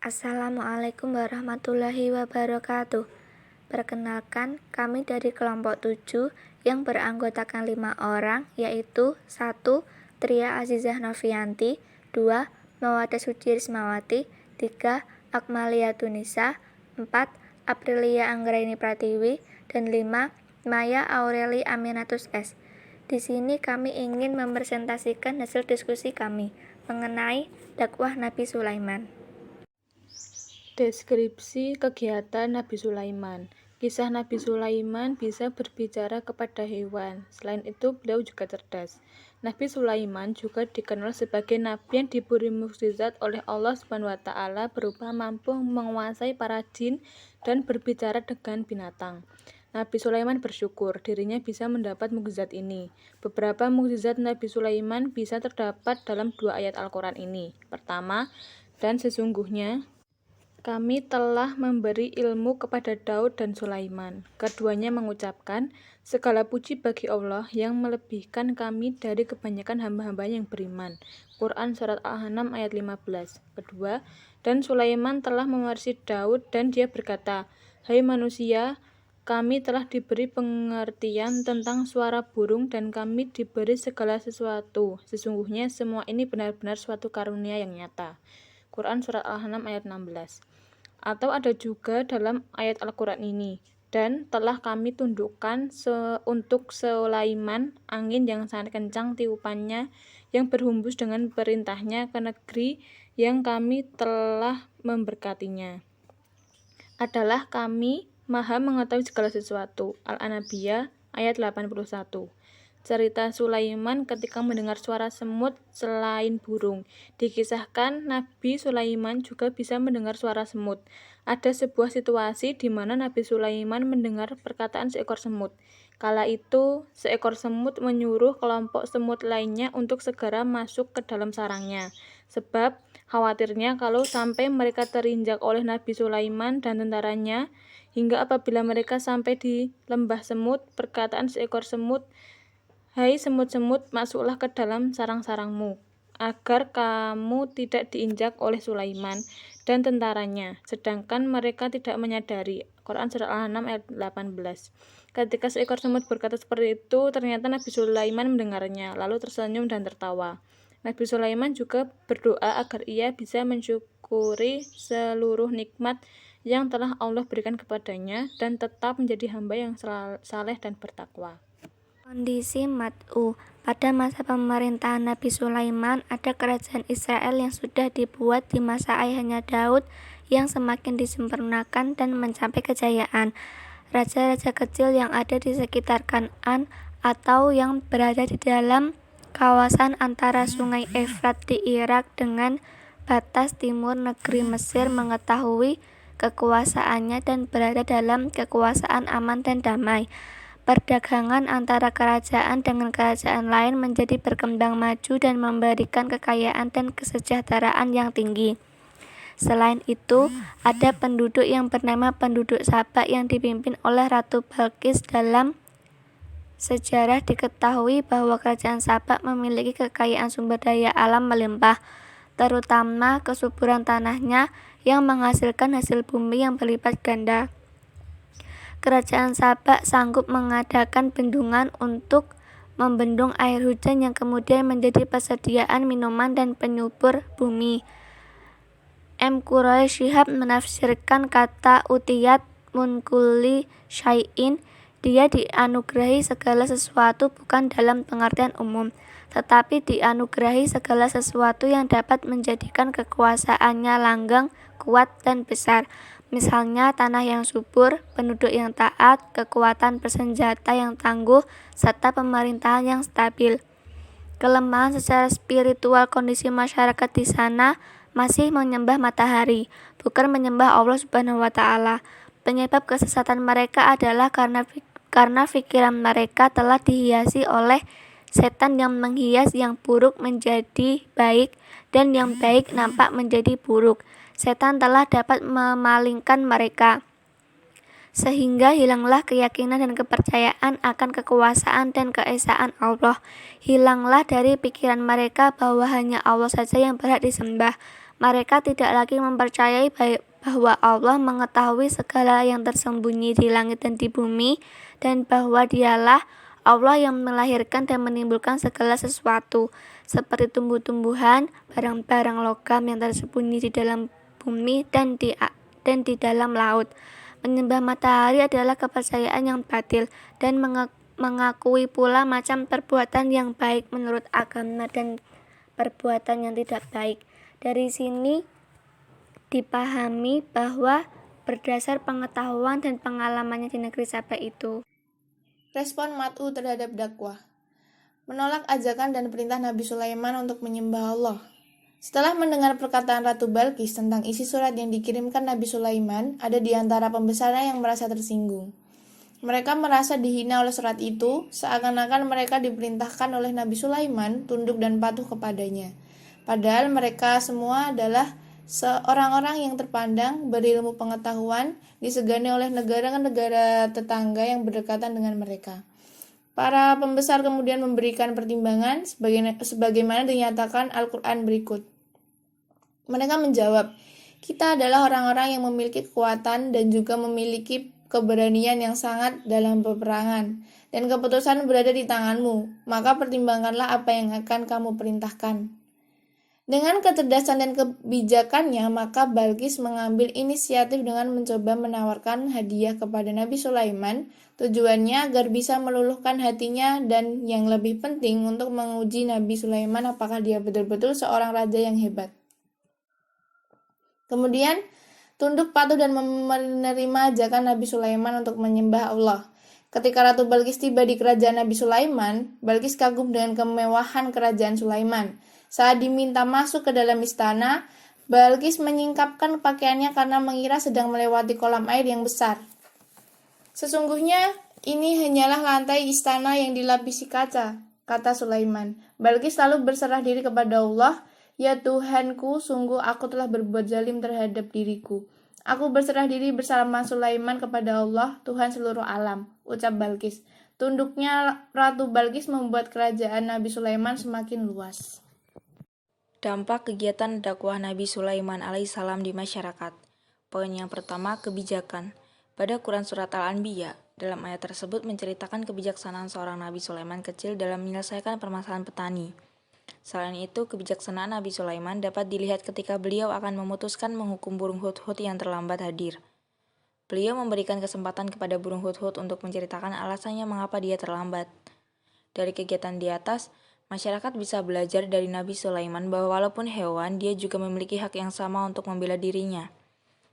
Assalamualaikum warahmatullahi wabarakatuh. Perkenalkan, kami dari kelompok 7 yang beranggotakan 5 orang, yaitu 1. Tria Azizah Novianti, 2. Mawada Suci Rismawati, 3. Akmalia Tunisa, 4. Aprilia Anggraini Pratiwi, dan 5. Maya Aureli Aminatus S. Di sini kami ingin mempresentasikan hasil diskusi kami mengenai dakwah Nabi Sulaiman. Deskripsi kegiatan Nabi Sulaiman. Kisah Nabi Sulaiman bisa berbicara kepada hewan. Selain itu, beliau juga cerdas. Nabi Sulaiman juga dikenal sebagai nabi yang diberi mukjizat oleh Allah SWT berupa mampu menguasai para jin dan berbicara dengan binatang. Nabi Sulaiman bersyukur dirinya bisa mendapat mukjizat ini. Beberapa mukjizat Nabi Sulaiman bisa terdapat dalam 2 ayat Al-Quran ini. Pertama, dan sesungguhnya kami telah memberi ilmu kepada Daud dan Sulaiman. Keduanya mengucapkan, segala puji bagi Allah yang melebihkan kami dari kebanyakan hamba-hamba yang beriman. Quran Surat Al-An'am ayat 15. Kedua, dan Sulaiman telah mewarisi Daud dan dia berkata, hai manusia, kami telah diberi pengertian tentang suara burung dan kami diberi segala sesuatu. Sesungguhnya semua ini benar-benar suatu karunia yang nyata. Quran Surat Al-An'am ayat 16. Atau ada juga dalam ayat Al-Quran ini, dan telah kami tundukkan untuk Sulaiman angin yang sangat kencang tiupannya yang berhembus dengan perintahnya ke negeri yang kami telah memberkatinya. Adalah kami maha mengetahui segala sesuatu. Al-Anabiyah ayat 81. Cerita Sulaiman ketika mendengar suara semut selain burung. Dikisahkan Nabi Sulaiman juga bisa mendengar suara semut. Ada sebuah situasi di mana Nabi Sulaiman mendengar perkataan seekor semut. Kala itu, seekor semut menyuruh kelompok semut lainnya untuk segera masuk ke dalam sarangnya. Sebab khawatirnya kalau sampai mereka terinjak oleh Nabi Sulaiman dan tentaranya, hingga apabila mereka sampai di lembah semut, perkataan seekor semut, hai semut-semut, masuklah ke dalam sarang-sarangmu, agar kamu tidak diinjak oleh Sulaiman dan tentaranya, sedangkan mereka tidak menyadari. Quran Surat Al-An'am ayat 18. Ketika seekor semut berkata seperti itu, ternyata Nabi Sulaiman mendengarnya, lalu tersenyum dan tertawa. Nabi Sulaiman juga berdoa agar ia bisa mensyukuri seluruh nikmat yang telah Allah berikan kepadanya dan tetap menjadi hamba yang saleh dan bertakwa. Kondisi Mad'u. Pada masa pemerintahan Nabi Sulaiman, ada kerajaan Israel yang sudah dibuat di masa ayahnya Daud yang semakin disempurnakan dan mencapai kejayaan. Raja-raja kecil yang ada di sekitar Kan'an atau yang berada di dalam kawasan antara sungai Efrat di Irak dengan batas timur negeri Mesir mengetahui kekuasaannya dan berada dalam kekuasaan aman dan damai. Perdagangan antara kerajaan dengan kerajaan lain menjadi berkembang maju dan memberikan kekayaan dan kesejahteraan yang tinggi. Selain itu, ada penduduk yang bernama penduduk Sabak yang dipimpin oleh Ratu Balqis. Dalam sejarah diketahui bahwa kerajaan Sabak memiliki kekayaan sumber daya alam melimpah, terutama kesuburan tanahnya yang menghasilkan hasil bumi yang berlipat ganda. Kerajaan Sabak sanggup mengadakan bendungan untuk membendung air hujan yang kemudian menjadi persediaan minuman dan penyubur bumi. M. Quraish Shihab menafsirkan kata utiyat munkulli syai'in, dia dianugerahi segala sesuatu bukan dalam pengertian umum, tetapi dianugerahi segala sesuatu yang dapat menjadikan kekuasaannya langgeng, kuat, dan besar. Misalnya tanah yang subur, penduduk yang taat, kekuatan bersenjata yang tangguh, serta pemerintahan yang stabil. Kelemahan secara spiritual kondisi masyarakat di sana masih menyembah matahari, bukan menyembah Allah Subhanahu wa Ta'ala. Penyebab kesesatan mereka adalah karena pikiran mereka telah dihiasi oleh setan yang menghias yang buruk menjadi baik dan yang baik nampak menjadi buruk. Setan telah dapat memalingkan mereka, sehingga hilanglah keyakinan dan kepercayaan akan kekuasaan dan keesaan Allah. Hilanglah dari pikiran mereka bahwa hanya Allah saja yang berhak disembah. Mereka tidak lagi mempercayai bahwa Allah mengetahui segala yang tersembunyi di langit dan di bumi, dan bahwa Dialah Allah yang melahirkan dan menimbulkan segala sesuatu, seperti tumbuh-tumbuhan, barang-barang logam yang tersembunyi di dalam bumi dan di dalam laut. Menyembah matahari adalah kepercayaan yang batil, dan mengakui pula macam perbuatan yang baik menurut agama dan perbuatan yang tidak baik. Dari sini dipahami bahwa berdasar pengetahuan dan pengalamannya di negeri Saba itu. Respon Mat'u terhadap dakwah. Menolak ajakan dan perintah Nabi Sulaiman untuk menyembah Allah. Setelah mendengar perkataan Ratu Balqis tentang isi surat yang dikirimkan Nabi Sulaiman, ada di antara pembesarnya yang merasa tersinggung. Mereka merasa dihina oleh surat itu, seakan-akan mereka diperintahkan oleh Nabi Sulaiman tunduk dan patuh kepadanya. Padahal mereka semua adalah orang-orang yang terpandang, berilmu pengetahuan, disegani oleh negara-negara tetangga yang berdekatan dengan mereka. Para pembesar kemudian memberikan pertimbangan sebagaimana dinyatakan Al-Quran berikut. Mereka menjawab, kita adalah orang-orang yang memiliki kekuatan dan juga memiliki keberanian yang sangat dalam peperangan, dan keputusan berada di tanganmu, maka pertimbangkanlah apa yang akan kamu perintahkan. Dengan kecerdasan dan kebijakannya, maka Balqis mengambil inisiatif dengan mencoba menawarkan hadiah kepada Nabi Sulaiman, tujuannya agar bisa meluluhkan hatinya dan yang lebih penting untuk menguji Nabi Sulaiman apakah dia betul-betul seorang raja yang hebat. Kemudian, tunduk patuh dan menerima ajakan Nabi Sulaiman untuk menyembah Allah. Ketika Ratu Balqis tiba di kerajaan Nabi Sulaiman, Balqis kagum dengan kemewahan kerajaan Sulaiman. Saat diminta masuk ke dalam istana, Balqis menyingkapkan pakaiannya karena mengira sedang melewati kolam air yang besar. Sesungguhnya, ini hanyalah lantai istana yang dilapisi kaca, kata Sulaiman. Balqis lalu berserah diri kepada Allah, ya Tuhanku, sungguh aku telah berbuat zalim terhadap diriku. Aku berserah diri bersama Sulaiman kepada Allah, Tuhan seluruh alam, ucap Balqis. Tunduknya Ratu Balqis membuat kerajaan Nabi Sulaiman semakin luas. Dampak kegiatan dakwah Nabi Sulaiman alaihissalam di masyarakat. Poin yang pertama, kebijakan. Pada Quran Surat Al-Anbiya, dalam ayat tersebut menceritakan kebijaksanaan seorang Nabi Sulaiman kecil dalam menyelesaikan permasalahan petani. Selain itu, kebijaksanaan Nabi Sulaiman dapat dilihat ketika beliau akan memutuskan menghukum burung hudhud yang terlambat hadir. Beliau memberikan kesempatan kepada burung hudhud untuk menceritakan alasannya mengapa dia terlambat. Dari kegiatan di atas, masyarakat bisa belajar dari Nabi Sulaiman bahwa walaupun hewan, dia juga memiliki hak yang sama untuk membela dirinya.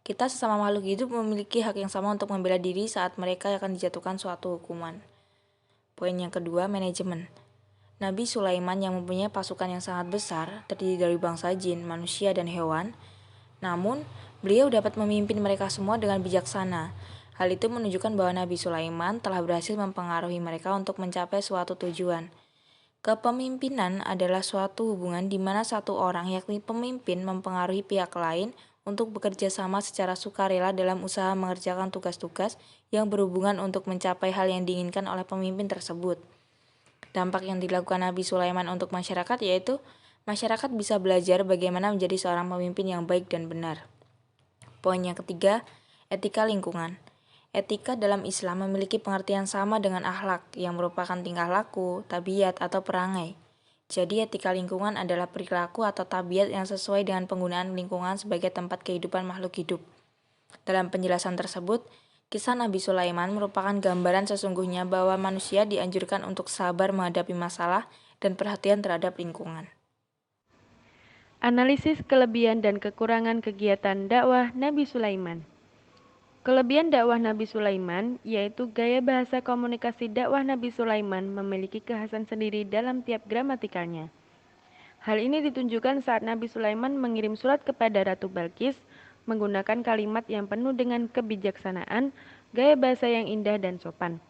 Kita sesama makhluk hidup memiliki hak yang sama untuk membela diri saat mereka akan dijatuhkan suatu hukuman. Poin yang kedua, manajemen. Nabi Sulaiman yang mempunyai pasukan yang sangat besar, terdiri dari bangsa jin, manusia, dan hewan. Namun, beliau dapat memimpin mereka semua dengan bijaksana. Hal itu menunjukkan bahwa Nabi Sulaiman telah berhasil mempengaruhi mereka untuk mencapai suatu tujuan. Kepemimpinan adalah suatu hubungan di mana satu orang, yakni pemimpin, mempengaruhi pihak lain untuk bekerja sama secara sukarela dalam usaha mengerjakan tugas-tugas yang berhubungan untuk mencapai hal yang diinginkan oleh pemimpin tersebut. Dampak yang dilakukan Nabi Sulaiman untuk masyarakat yaitu masyarakat bisa belajar bagaimana menjadi seorang pemimpin yang baik dan benar. Poin yang ketiga, etika lingkungan. Etika dalam Islam memiliki pengertian sama dengan akhlak, yang merupakan tingkah laku, tabiat, atau perangai. Jadi etika lingkungan adalah perilaku atau tabiat yang sesuai dengan penggunaan lingkungan sebagai tempat kehidupan makhluk hidup. Dalam penjelasan tersebut, kisah Nabi Sulaiman merupakan gambaran sesungguhnya bahwa manusia dianjurkan untuk sabar menghadapi masalah dan perhatian terhadap lingkungan. Analisis kelebihan dan kekurangan kegiatan dakwah Nabi Sulaiman. Kelebihan dakwah Nabi Sulaiman yaitu gaya bahasa komunikasi dakwah Nabi Sulaiman memiliki kekhasan sendiri dalam tiap gramatikalnya. Hal ini ditunjukkan saat Nabi Sulaiman mengirim surat kepada Ratu Balqis menggunakan kalimat yang penuh dengan kebijaksanaan, gaya bahasa yang indah dan sopan.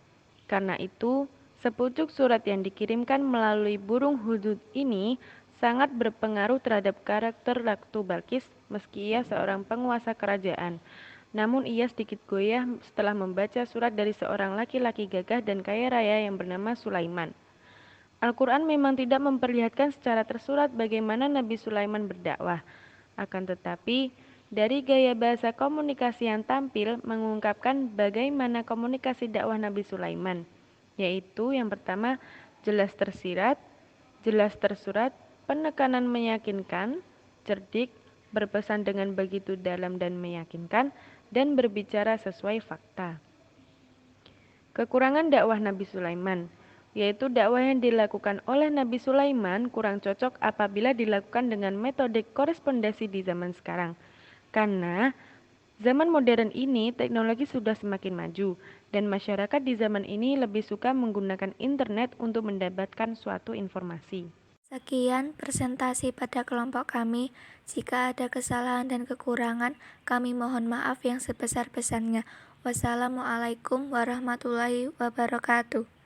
Karena itu, sepucuk surat yang dikirimkan melalui burung hudhud ini sangat berpengaruh terhadap karakter Ratu Balqis meski ia seorang penguasa kerajaan. Namun ia sedikit goyah setelah membaca surat dari seorang laki-laki gagah dan kaya raya yang bernama Sulaiman. Al-Quran memang tidak memperlihatkan secara tersurat bagaimana Nabi Sulaiman berdakwah. Akan tetapi, dari gaya bahasa komunikasi yang tampil mengungkapkan bagaimana komunikasi dakwah Nabi Sulaiman, yaitu yang pertama, jelas tersirat, jelas tersurat, penekanan meyakinkan, cerdik, berpesan dengan begitu dalam dan meyakinkan, dan berbicara sesuai fakta. Kekurangan dakwah Nabi Sulaiman, yaitu dakwah yang dilakukan oleh Nabi Sulaiman kurang cocok apabila dilakukan dengan metode korespondensi di zaman sekarang. Karena zaman modern ini teknologi sudah semakin maju dan masyarakat di zaman ini lebih suka menggunakan internet untuk mendapatkan suatu informasi. Sekian presentasi pada kelompok kami. Jika ada kesalahan dan kekurangan, kami mohon maaf yang sebesar-besarnya. Wassalamualaikum warahmatullahi wabarakatuh.